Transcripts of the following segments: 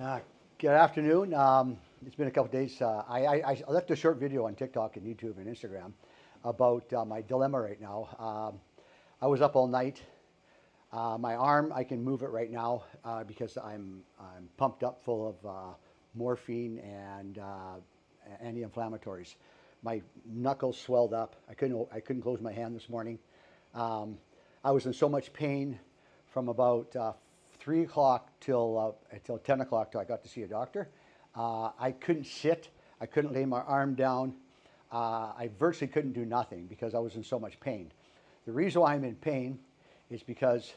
Uh, Good afternoon. It's been a couple days. I left a short video on TikTok and YouTube and Instagram about my dilemma right now. I was up all night. My arm, I can move it right now because I'm pumped up full of morphine and anti-inflammatories. My knuckles swelled up. I couldn't close my hand this morning. I was in so much pain from about 3 o'clock till 10 o'clock till I got to see a doctor. I couldn't sit. I couldn't lay my arm down. I virtually couldn't do nothing because I was in so much pain. The reason why I'm in pain is because,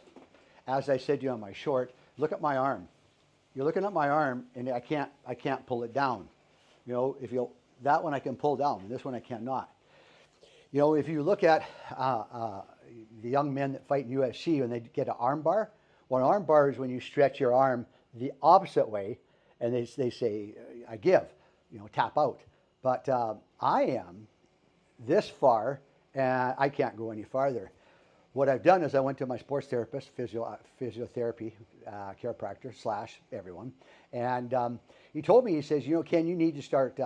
as I said to you on my short, look at my arm. You're looking at my arm, and I can't pull it down. You know, that one I can pull down, this one I cannot. You know, if you look at the young men that fight in UFC when they get an arm bar, well, an arm bar is when you stretch your arm the opposite way, and they say, I give, you know, tap out. But I am this far, and I can't go any farther. What I've done is I went to my sports therapist, physiotherapy, chiropractor / everyone, and he told me, he says, you know, Ken, you need to start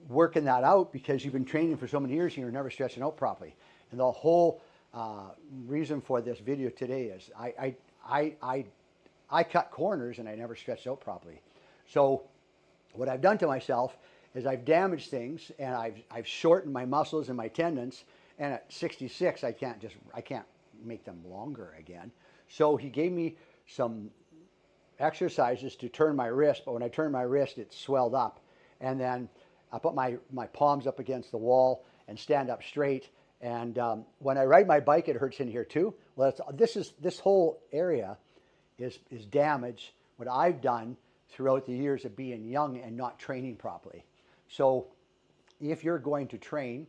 working that out because you've been training for so many years and you're never stretching out properly. And the whole reason for this video today is I cut corners and I never stretched out properly. So what I've done to myself is I've damaged things and I've shortened my muscles and my tendons. And at 66, I can't make them longer again. So he gave me some exercises to turn my wrist, but when I turned my wrist, it swelled up. And then I put my palms up against the wall and stand up straight. And when I ride my bike, it hurts in here too. Well, this whole area is damaged, what I've done throughout the years of being young and not training properly. So if you're going to train,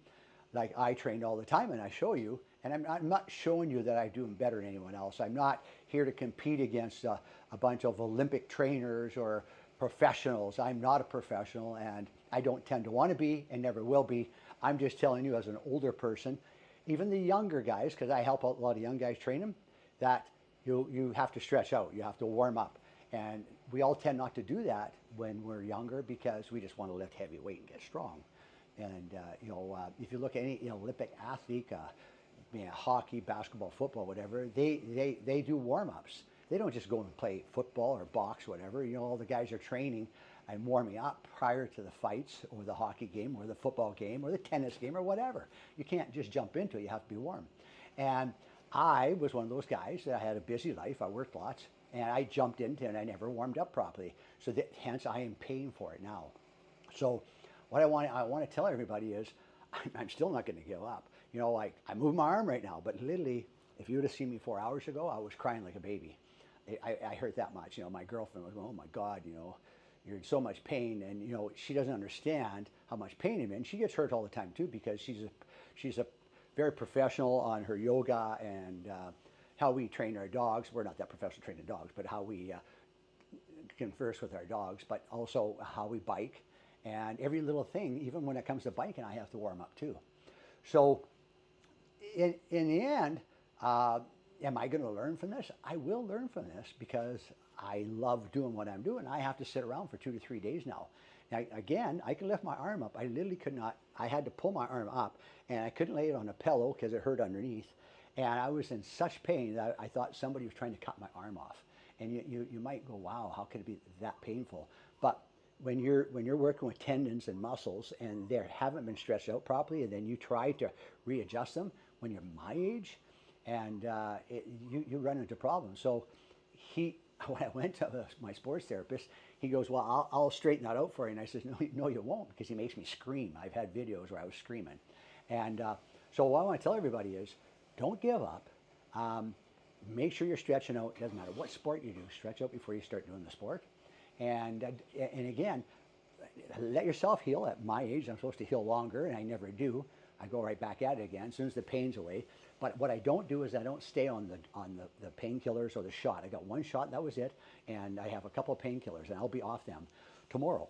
like I trained all the time and I show you, and I'm not showing you that I do better than anyone else. I'm not here to compete against a bunch of Olympic trainers or professionals. I'm not a professional and I don't tend to want to be and never will be. I'm just telling you as an older person, even the younger guys, because I help a lot of young guys train them, that you have to stretch out, you have to warm up. And we all tend not to do that when we're younger because we just want to lift heavy weight and get strong. And if you look at any Olympic athlete, hockey, basketball, football, whatever, they do warm-ups. They don't just go and play football or box, whatever. You know, all the guys are training and warming up prior to the fights or the hockey game or the football game or the tennis game or whatever. You can't just jump into it. You have to be warm. And I was one of those guys that I had a busy life. I worked lots, and I jumped into it, and I never warmed up properly. So hence, I am paying for it now. So what I want to tell everybody is I'm still not going to give up. You know, like I move my arm right now, but literally, if you would have seen me 4 hours ago, I was crying like a baby. I hurt that much. You know, my girlfriend was going, oh my God, you know, you're in so much pain. And, you know, she doesn't understand how much pain I'm in. She gets hurt all the time too because she's a very professional on her yoga and how we train our dogs. We're not that professional training dogs, but how we converse with our dogs, but also how we bike. And every little thing, even when it comes to biking, I have to warm up too. So in the end, am I going to learn from this? I will learn from this because I love doing what I'm doing. I have to sit around for 2 to 3 days now. Now, again, I can lift my arm up. I literally could not. I had to pull my arm up, and I couldn't lay it on a pillow because it hurt underneath. And I was in such pain that I thought somebody was trying to cut my arm off. And you might go, wow, how could it be that painful? But when you're working with tendons and muscles and they haven't been stretched out properly, and then you try to readjust them when you're my age, and you run into problems. So when I went to my sports therapist, he goes, well, I'll straighten that out for you. And I said, no, you won't, because he makes me scream. I've had videos where I was screaming. And so what I want to tell everybody is don't give up. Make sure you're stretching out. It doesn't matter what sport you do. Stretch out before you start doing the sport. And again, let yourself heal. At my age, I'm supposed to heal longer, and I never do. I go right back at it again as soon as the pain's away. But what I don't do is I don't stay on the painkillers or the shot. I got one shot, and that was it. And I have a couple of painkillers, and I'll be off them tomorrow.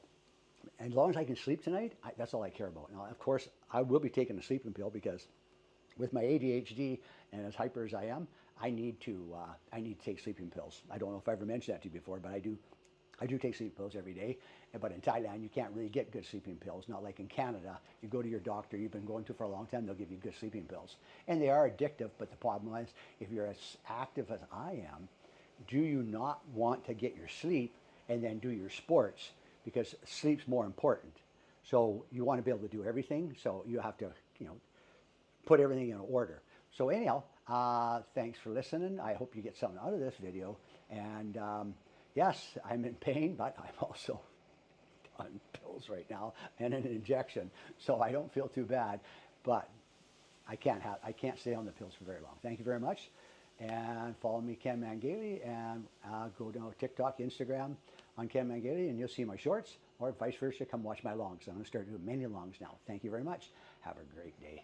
And as long as I can sleep tonight, that's all I care about. Now, of course, I will be taking a sleeping pill because with my ADHD and as hyper as I am, I need to take sleeping pills. I don't know if I ever mentioned that to you before, but I do I do take sleeping pills every day, but in Thailand you can't really get good sleeping pills. Not like in Canada. You go to your doctor you've been going to for a long time, they'll give you good sleeping pills. And they are addictive, but the problem is if you're as active as I am, do you not want to get your sleep and then do your sports? Because sleep's more important. So you want to be able to do everything, so you have to, put everything in order. So anyhow, thanks for listening. I hope you get something out of this video. And yes, I'm in pain, but I'm also on pills right now and an injection, so I don't feel too bad. But I can't stay on the pills for very long. Thank you very much, and follow me, Ken Man Gailey, and go to TikTok, Instagram on Ken Man Gailey, and you'll see my shorts, or vice versa. Come watch my longs. I'm going to start doing many longs now. Thank you very much. Have a great day.